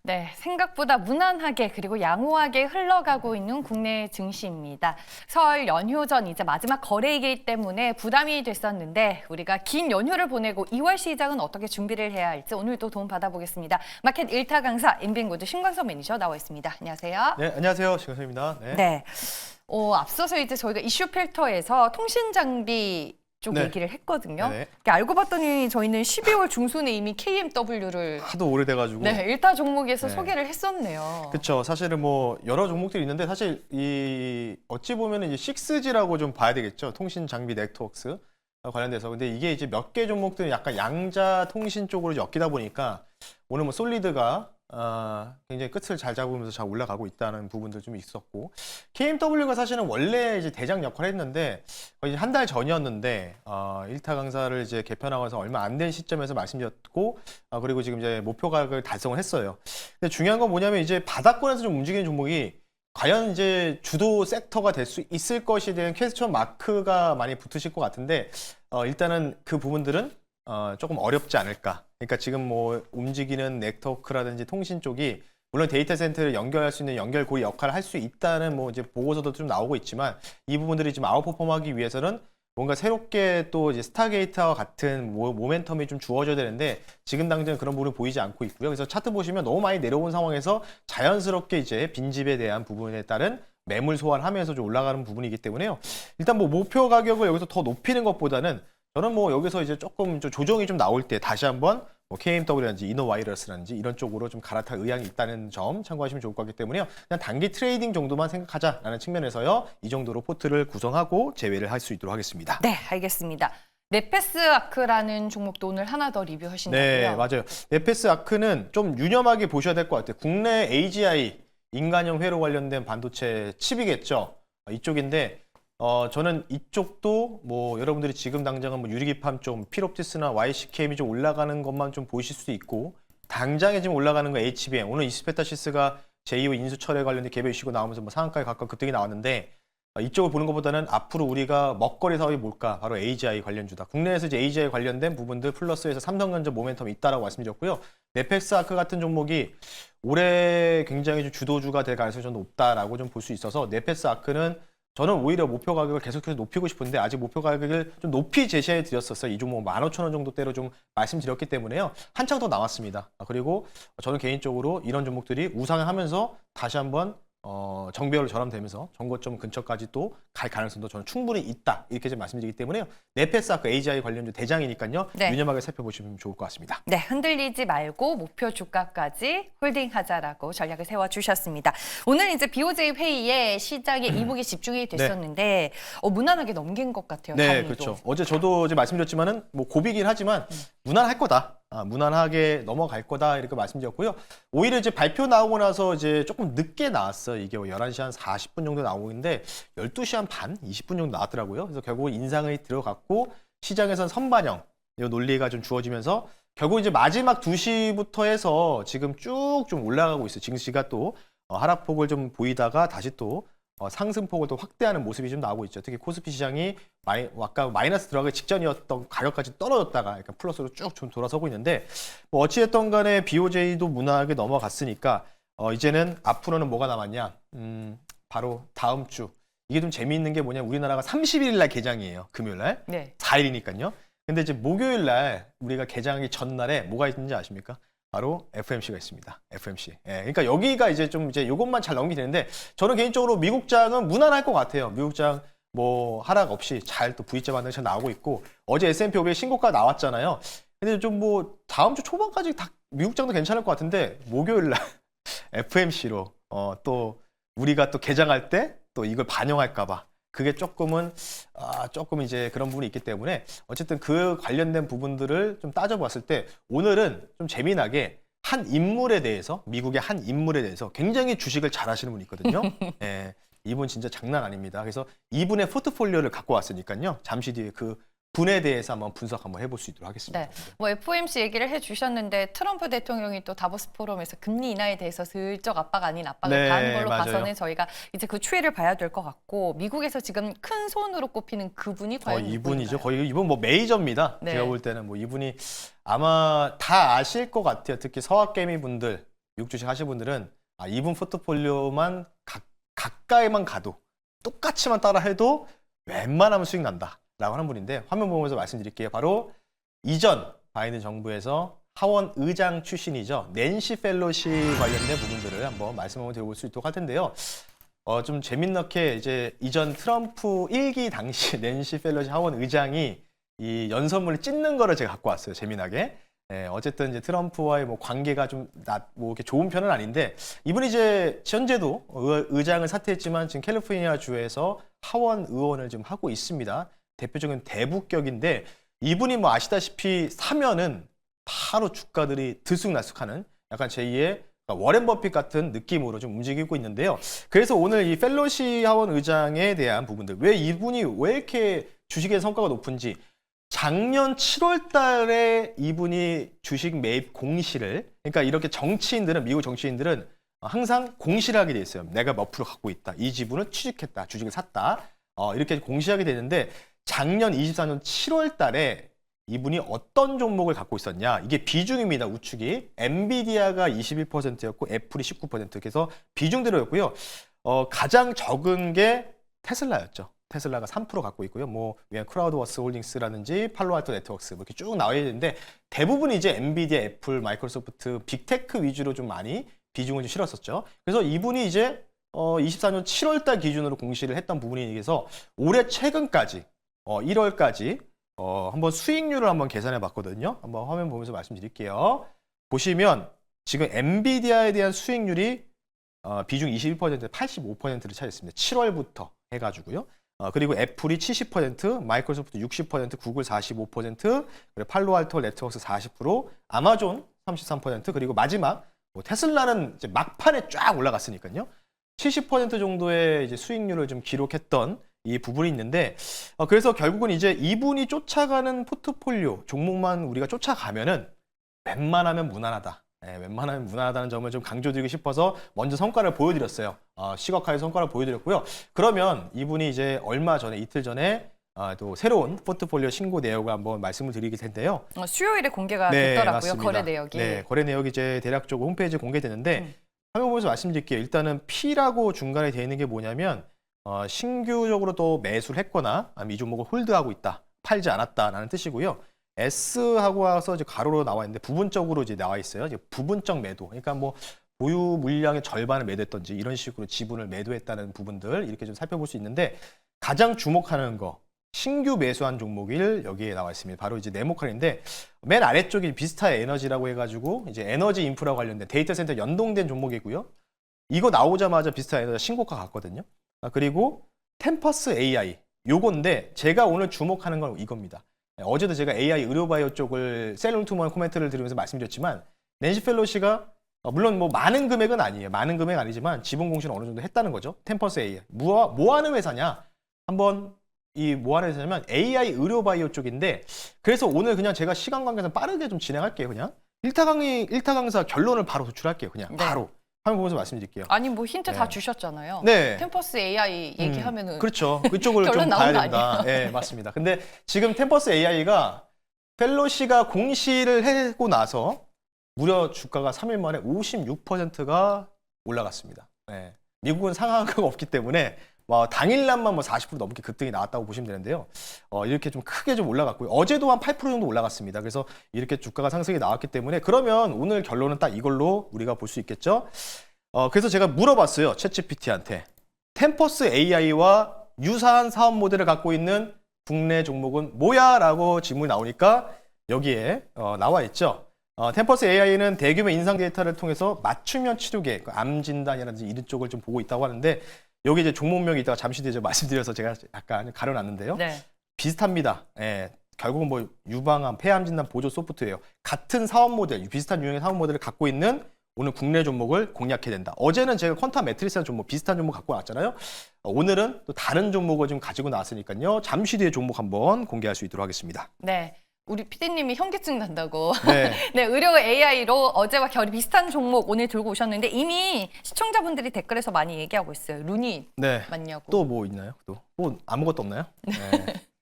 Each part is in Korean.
네, 생각보다 무난하게 그리고 양호하게 흘러가고 있는 국내 증시입니다. 설 연휴 전 이제 마지막 거래이기 때문에 부담이 됐었는데 우리가 긴 연휴를 보내고 2월 시장은 어떻게 준비를 해야 할지 오늘도 도움 받아보겠습니다. 마켓 1타 강사 인빙고드 신광석 매니저 나와 있습니다. 안녕하세요. 네, 안녕하세요. 신광석입니다. 네. 네. 앞서서 이제 저희가 이슈 필터에서 통신 장비 쪽 네. 얘기를 했거든요. 네네. 알고 봤더니 저희는 12월 중순에 이미 KMW를 하도 오래돼가지고. 네, 1타 종목에서 네. 소개를 했었네요. 그렇죠. 사실은 뭐 여러 종목들이 있는데 사실 이 어찌 보면 이제 6G라고 좀 봐야 되겠죠. 통신 장비 네트워크스 관련돼서. 근데 이게 이제 몇 개 종목들은 약간 양자 통신 쪽으로 엮이다 보니까 오늘 뭐 솔리드가 굉장히 끝을 잘 잡으면서 잘 올라가고 있다는 부분들 좀 있었고, KMW가 사실은 원래 이제 대장 역할을 했는데 거의 한 달 전이었는데 1타 강사를 이제 개편하고서 얼마 안 된 시점에서 말씀드렸고, 그리고 지금 이제 목표 가격을 달성을 했어요. 근데 중요한 건 뭐냐면 이제 바닥권에서 좀 움직이는 종목이 과연 이제 주도 섹터가 될 수 있을 것에 대한 퀘스천 마크가 많이 붙으실 것 같은데, 일단은 그 부분들은 조금 어렵지 않을까. 그러니까 지금 뭐 움직이는 네트워크라든지 통신 쪽이 물론 데이터 센터를 연결할 수 있는 연결고리 역할을 할 수 있다는 뭐 이제 보고서도 좀 나오고 있지만, 이 부분들이 지금 아웃퍼폼하기 위해서는 뭔가 새롭게 또 이제 스타게이트와 같은 모멘텀이 좀 주어져야 되는데 지금 당장 그런 부분을 보이지 않고 있고요. 그래서 차트 보시면 너무 많이 내려온 상황에서 자연스럽게 이제 빈집에 대한 부분에 따른 매물 소화를 하면서 좀 올라가는 부분이기 때문에요. 일단 뭐 목표 가격을 여기서 더 높이는 것보다는 저는 뭐 여기서 이제 조금 좀 조정이 좀 나올 때 다시 한번 뭐 KMW라든지 이노와이러스라든지 이런 쪽으로 좀 갈아탈 의향이 있다는 점 참고하시면 좋을 것 같기 때문에요. 그냥 단기 트레이딩 정도만 생각하자라는 측면에서요. 이 정도로 포트를 구성하고 제외를 할 수 있도록 하겠습니다. 네, 알겠습니다. 넷패스아크라는 종목도 오늘 하나 더 리뷰하신다고요? 네, 맞아요. 넷패스아크는 좀 유념하게 보셔야 될 것 같아요. 국내 AGI 인간형 회로 관련된 반도체 칩이겠죠. 이쪽인데 저는 이쪽도 뭐 여러분들이 지금 당장은 뭐 유리기판 좀 필옵티스나 YCKM이 좀 올라가는 것만 좀 보이실 수도 있고, 당장에 지금 올라가는 거 HBM, 오늘 이스페타시스가 제2호 인수철회 관련된 개별 이슈가 나오면서 뭐 상한가에 가까운 급등이 나왔는데, 이쪽을 보는 것보다는 앞으로 우리가 먹거리 사업이 뭘까? 바로 AGI 관련주다. 국내에서 이제 AGI 관련된 부분들 플러스해서 삼성전자 모멘텀이 있다라고 말씀드렸고요. 넷패스아크 같은 종목이 올해 굉장히 좀 주도주가 될 가능성이 좀 높다라고 좀 볼 수 있어서 넷패스아크는 저는 오히려 목표 가격을 계속해서 높이고 싶은데 아직 목표 가격을 좀 높이 제시해 드렸었어요. 이 종목 15,000원 정도대로 좀 말씀드렸기 때문에요. 한창 더 남았습니다. 그리고 저는 개인적으로 이런 종목들이 우상하면서 다시 한번 정배열로 전환되면서 정고점 근처까지 또 갈 가능성도 저는 충분히 있다. 이렇게 좀 말씀드리기 때문에요. 넷패스아크 AGI 관련주 대장이니까요. 네. 유념하게 살펴보시면 좋을 것 같습니다. 네, 흔들리지 말고 목표 주가까지 홀딩하자라고 전략을 세워주셨습니다. 오늘 이제 BOJ 회의에 시장에 이목이 집중이 됐었는데 무난하게 넘긴 것 같아요. 네, 단위도. 그렇죠. 어제 저도 이제 말씀드렸지만은 뭐 고비긴 하지만 무난할 거다. 무난하게 넘어갈 거다 이렇게 말씀드렸고요. 오히려 이제 발표 나오고 나서 이제 조금 늦게 나왔어요. 이게 11시 한 40분 정도 나오고 있는데 12시 한 반, 20분 정도 나왔더라고요. 그래서 결국 인상이 들어갔고 시장에선 선반영 이 논리가 좀 주어지면서 결국 이제 마지막 2시부터 해서 지금 쭉 좀 올라가고 있어요. 증시가 또 하락폭을 좀 보이다가 다시 또 상승폭을 또 확대하는 모습이 좀 나오고 있죠. 특히 코스피 시장이 아까 마이너스 들어가기 직전이었던 가격까지 떨어졌다가 약간 플러스로 쭉 좀 돌아서고 있는데, 뭐 어찌됐든 간에 BOJ도 무난하게 넘어갔으니까 이제는 앞으로는 뭐가 남았냐? 바로 다음 주. 이게 좀 재미있는 게 뭐냐면 우리나라가 31일 날 개장이에요. 금요일 날. 네. 4일이니까요. 근데 이제 목요일 날 우리가 개장하기 전날에 뭐가 있는지 아십니까? 바로 FMC가 있습니다. FMC. 예, 그러니까 여기가 이제 좀 이제 이것만 잘 넘기면 되는데 저는 개인적으로 미국장은 무난할 것 같아요. 미국장 뭐 하락 없이 잘 또 V자 반등 잘 나오고 있고, 어제 S&P 500 신고가 나왔잖아요. 근데 좀 뭐 다음 주 초반까지 다 미국장도 괜찮을 것 같은데 목요일 날 FMC로 또 우리가 또 개장할 때 또 이걸 반영할까 봐 그게 조금 이제 그런 부분이 있기 때문에 어쨌든 그 관련된 부분들을 좀 따져봤을 때 오늘은 좀 재미나게 한 인물에 대해서, 미국의 한 인물에 대해서 굉장히 주식을 잘 하시는 분이 있거든요. 예, 이분 진짜 장난 아닙니다. 그래서 이분의 포트폴리오를 갖고 왔으니까요. 잠시 뒤에 그 분에 대해서 한번 분석 한번 해볼 수 있도록 하겠습니다. 네, 뭐 FOMC 얘기를 해주셨는데 트럼프 대통령이 또 다보스 포럼에서 금리 인하에 대해서 슬쩍 압박 아닌 압박을 네, 가한 걸로 맞아요. 봐서는 저희가 이제 그 추이를 봐야 될 것 같고, 미국에서 지금 큰 손으로 꼽히는 그분이 과연 이분이죠. 누구인가요? 거의 이분 뭐 메이저입니다. 네. 제가 볼 때는 뭐 이분이 아마 다 아실 것 같아요. 특히 서학개미 분들, 미국 주식 하시는 분들은 이분 포트폴리오만 가까이만 가도 똑같이만 따라 해도 웬만하면 수익 난다라고 하는 분인데 화면 보면서 말씀드릴게요. 바로 이전 바이든 정부에서 하원 의장 출신이죠. 낸시 펠로시 관련된 부분들을 한번 말씀을 드려볼 수 있도록 할 텐데요. 좀 재밌게 이제 이전 트럼프 1기 당시 낸시 펠로시 하원 의장이 이 연설문을 찢는 거를 제가 갖고 왔어요. 재미나게. 어쨌든 이제 트럼프와의 뭐 관계가 좀 뭐 이렇게 좋은 편은 아닌데 이분이 이제 현재도 의장을 사퇴했지만 지금 캘리포니아 주에서 하원 의원을 지금 하고 있습니다. 대표적인 대북격인데 이분이 뭐 아시다시피 사면은 바로 주가들이 들쑥날쑥하는 약간 제2의 워렌 버핏 같은 느낌으로 좀 움직이고 있는데요. 그래서 오늘 이 펠로시 하원 의장에 대한 부분들, 왜 이분이 왜 이렇게 주식의 성과가 높은지, 작년 7월 달에 이분이 주식 매입 공시를, 그러니까 이렇게 정치인들은, 미국 정치인들은 항상 공시를 하게 돼 있어요. 내가 몇 프로 갖고 있다. 이 지분을 취득했다. 주식을 샀다. 이렇게 공시하게 되는데 작년 24년 7월 달에 이분이 어떤 종목을 갖고 있었냐. 이게 비중입니다. 우측이. 엔비디아가 21%였고 애플이 19%. 그래서 비중대로였고요. 가장 적은 게 테슬라였죠. 테슬라가 3% 갖고 있고요. 뭐 크라우드워스 홀딩스라든지 팔로알토 네트워크스 뭐 이렇게 쭉 나와 있는데 대부분 이제 엔비디아, 애플, 마이크로소프트, 빅테크 위주로 좀 많이 비중을 좀 실었었죠. 그래서 이분이 이제 24년 7월 달 기준으로 공시를 했던 부분이 있어서 올해 최근까지 1월까지 한번 수익률을 한번 계산해 봤거든요. 한번 화면 보면서 말씀드릴게요. 보시면 지금 엔비디아에 대한 수익률이 비중 21%, 85%를 차지했습니다. 7월부터 해가지고요. 그리고 애플이 70%, 마이크로소프트 60%, 구글 45%, 그리고 팔로알토 네트워크스 40%, 아마존 33%, 그리고 마지막 뭐 테슬라는 이제 막판에 쫙 올라갔으니까요. 70% 정도의 이제 수익률을 좀 기록했던 이 부분이 있는데, 그래서 결국은 이제 이분이 쫓아가는 포트폴리오 종목만 우리가 쫓아가면은 웬만하면 무난하다. 웬만하면 무난하다는 점을 좀 강조드리고 싶어서 먼저 성과를 보여드렸어요. 시각화의 성과를 보여드렸고요. 그러면 이분이 이제 얼마 전에, 이틀 전에 또 새로운 포트폴리오 신고 내역을 한번 말씀을 드리게 텐데요. 수요일에 공개가 네, 됐더라고요. 맞습니다. 거래 내역이. 네, 거래 내역이 이제 대략적으로 홈페이지에 공개되는데 화면 보면서 말씀드릴게요. 일단은 P라고 중간에 되어 있는 게 뭐냐면 신규적으로 또 매수를 했거나 아니면 이 종목을 홀드하고 있다, 팔지 않았다라는 뜻이고요. S하고 와서 이제 가로로 나와 있는데 부분적으로 이제 나와 있어요. 이제 부분적 매도. 그러니까 뭐 보유 물량의 절반을 매도했던지 이런 식으로 지분을 매도했다는 부분들 이렇게 좀 살펴볼 수 있는데 가장 주목하는 거 신규 매수한 종목일 여기에 나와 있습니다. 바로 이제 네모칸인데 맨 아래쪽이 비스타 에너지라고 해가지고 이제 에너지 인프라 관련된 데이터 센터 연동된 종목이고요. 이거 나오자마자 비스타 에너지 신고가 갔거든요. 그리고 템퍼스 AI 요건데 제가 오늘 주목하는 건 이겁니다. 어제도 제가 AI 의료바이오 쪽을 셀룸투먼 코멘트를 드리면서 말씀드렸지만 낸시 펠로시가 물론 뭐 많은 금액은 아니에요. 많은 금액은 아니지만 지분 공시는 어느 정도 했다는 거죠. 템퍼스 AI 뭐 하는 회사냐? 한번 이 뭐 하는 회사냐면 AI 의료바이오 쪽인데 그래서 오늘 그냥 제가 시간 관계상 빠르게 좀 진행할게요. 그냥 1타 강사 결론을 바로 도출할게요. 그냥 바로. 화면 보면서 말씀드릴게요. 아니 뭐 힌트 다 네. 주셨잖아요. 네. 템퍼스 AI 얘기하면은 그렇죠. 그쪽을 좀 결론 봐야 나온 거 된다. 아니에요? 네, 맞습니다. 근데 지금 템퍼스 AI가 펠로시가 공시를 하고 나서 무려 주가가 3일 만에 56%가 올라갔습니다. 네. 미국은 상한가가 없기 때문에 당일날만 40% 넘게 급등이 나왔다고 보시면 되는데요. 이렇게 좀 크게 좀 올라갔고요. 어제도 한 8% 정도 올라갔습니다. 그래서 이렇게 주가가 상승이 나왔기 때문에 그러면 오늘 결론은 딱 이걸로 우리가 볼 수 있겠죠. 그래서 제가 물어봤어요. 챗GPT한테. 템퍼스 AI와 유사한 사업 모델을 갖고 있는 국내 종목은 뭐야? 라고 질문이 나오니까 여기에 나와 있죠. 템퍼스 AI는 대규모 인상 데이터를 통해서 맞춤형 치료계, 암 진단이라든지 이런 쪽을 좀 보고 있다고 하는데 여기 이제 종목명이 있다가 잠시 뒤에 말씀드려서 제가 약간 가려놨는데요. 네. 비슷합니다. 예, 결국은 뭐 유방암, 폐암 진단 보조 소프트웨어 같은 사업 모델, 비슷한 유형의 사업 모델을 갖고 있는 오늘 국내 종목을 공략해야 된다. 어제는 제가 퀀텀 매트리스라는 종목, 비슷한 종목 갖고 왔잖아요. 오늘은 또 다른 종목을 좀 가지고 나왔으니까요. 잠시 뒤에 종목 한번 공개할 수 있도록 하겠습니다. 네. 우리 PD님이 현기증 난다고. 네. 네, 의료 AI로 어제와 결이 비슷한 종목 오늘 들고 오셨는데 이미 시청자분들이 댓글에서 많이 얘기하고 있어요. 루니 네. 맞냐고. 또 뭐 있나요? 또 뭐 아무것도 없나요? 네.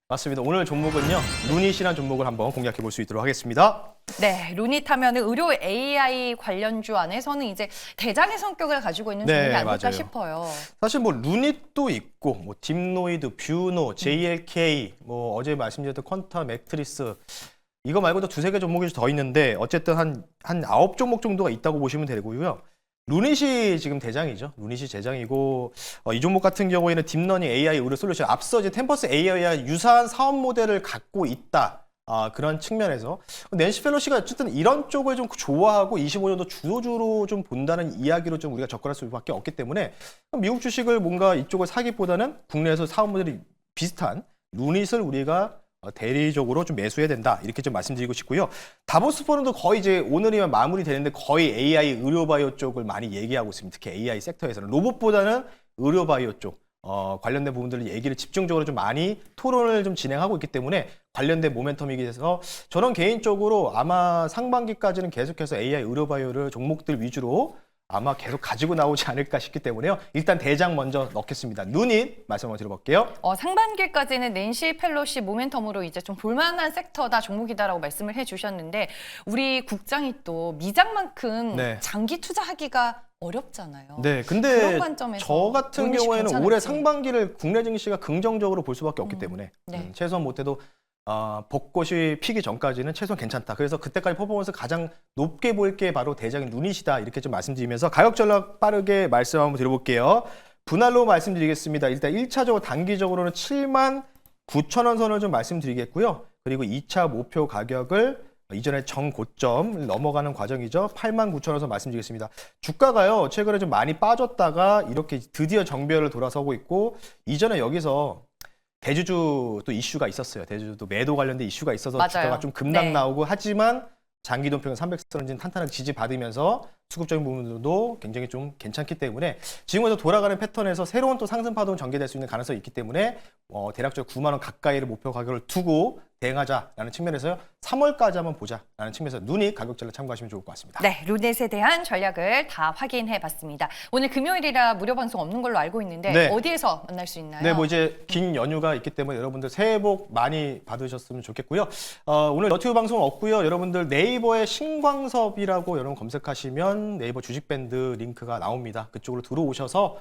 맞습니다. 오늘 종목은요. 루닛이라는 종목을 한번 공략해 볼 수 있도록 하겠습니다. 네, 루닛 하면은 의료 AI 관련주 안에서는 이제 대장의 성격을 가지고 있는 종목이 아닐까 맞아요. 싶어요. 사실 뭐 루닛도 있고 뭐 딥노이드, 뷰노, JLK, 뭐 어제 말씀드렸던 퀀타 매트리스 이거 말고도 두세 개 종목이 더 있는데 어쨌든 한 9종목 정도가 있다고 보시면 되고요. 루닛이 지금 대장이죠. 루닛이 대장이고 이 종목 같은 경우에는 딥러닝 AI 의료 솔루션 앞서 이제 템퍼스 AI와 유사한 사업 모델을 갖고 있다. 그런 측면에서 낸시 펠로시가 어쨌든 이런 쪽을 좀 좋아하고 25년도 주도주로 좀 본다는 이야기로 좀 우리가 접근할 수밖에 없기 때문에 미국 주식을 뭔가 이쪽을 사기보다는 국내에서 사업 모델이 비슷한 루닛을 우리가 대리적으로 좀 매수해야 된다 이렇게 좀 말씀드리고 싶고요. 다보스 포럼도 거의 이제 오늘이면 마무리되는데 거의 AI 의료바이오 쪽을 많이 얘기하고 있습니다. 특히 AI 섹터에서는 로봇보다는 의료바이오 쪽 관련된 부분들을 얘기를 집중적으로 좀 많이 토론을 좀 진행하고 있기 때문에 관련된 모멘텀이기 돼서 저는 개인적으로 아마 상반기까지는 계속해서 AI 의료바이오를 종목들 위주로 아마 계속 가지고 나오지 않을까 싶기 때문에요. 일단 대장 먼저 넣겠습니다. 루닛 말씀 한번 드려볼게요. 상반기까지는 낸시 펠로시 모멘텀으로 이제 좀 볼만한 섹터다, 종목이다라고 말씀을 해주셨는데 우리 국장이 또 미장만큼 네. 장기 투자하기가 어렵잖아요. 네, 그런 근데 관점에서 저 같은 루닛이 경우에는 괜찮을지. 올해 상반기를 국내 증시가 긍정적으로 볼 수밖에 없기 때문에 네. 최소한 못해도 벚꽃이 피기 전까지는 최소한 괜찮다. 그래서 그때까지 퍼포먼스 가장 높게 볼 게 바로 대장인 루닛이다. 이렇게 좀 말씀드리면서 가격 전략 빠르게 말씀 한번 드려볼게요. 분할로 말씀드리겠습니다. 일단 1차적으로 단기적으로는 79,000원 선을 좀 말씀드리겠고요. 그리고 2차 목표 가격을 이전에 정고점 넘어가는 과정이죠. 89,000원 선 말씀드리겠습니다. 주가가요. 최근에 좀 많이 빠졌다가 이렇게 드디어 정배열을 돌아서고 있고 이전에 여기서 대주주 또 이슈가 있었어요. 대주주 또 매도 관련된 이슈가 있어서 맞아요. 주가가 좀 급락 네. 나오고 하지만 장기 동평 300선진 탄탄하게 지지받으면서 수급적인 부분들도 굉장히 좀 괜찮기 때문에 지금부터 돌아가는 패턴에서 새로운 또 상승 파동 전개될 수 있는 가능성이 있기 때문에 대략적으로 9만 원 가까이를 목표 가격을 두고 대응하자라는 측면에서요. 3월까지 한번 보자라는 측면에서 눈이 가격 전략 참고하시면 좋을 것 같습니다. 네, 루넷에 대한 전략을 다 확인해봤습니다. 오늘 금요일이라 무료 방송 없는 걸로 알고 있는데 네. 어디에서 만날 수 있나요? 네, 뭐 이제 긴 연휴가 있기 때문에 여러분들 새해 복 많이 받으셨으면 좋겠고요. 오늘 너튜브 방송 없고요. 여러분들 네이버에 신광섭이라고 여러분 검색하시면 네이버 주식밴드 링크가 나옵니다. 그쪽으로 들어오셔서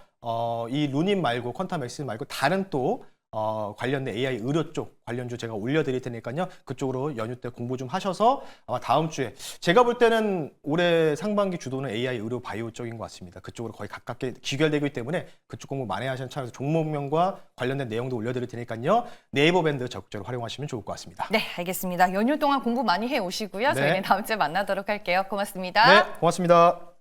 이 루닛 말고 퀀타맥스 말고 다른 또 관련된 AI 의료 쪽 관련주 제가 올려드릴 테니까요. 그쪽으로 연휴 때 공부 좀 하셔서 아마 다음 주에 제가 볼 때는 올해 상반기 주도는 AI 의료 바이오 쪽인 것 같습니다. 그쪽으로 거의 가깝게 귀결되기 때문에 그쪽 공부 많이 하시는 차원에서 종목명과 관련된 내용도 올려드릴 테니까요. 네이버 밴드 적극적으로 활용하시면 좋을 것 같습니다. 네, 알겠습니다. 연휴 동안 공부 많이 해오시고요. 네. 저희는 다음 주에 만나도록 할게요. 고맙습니다. 네, 고맙습니다.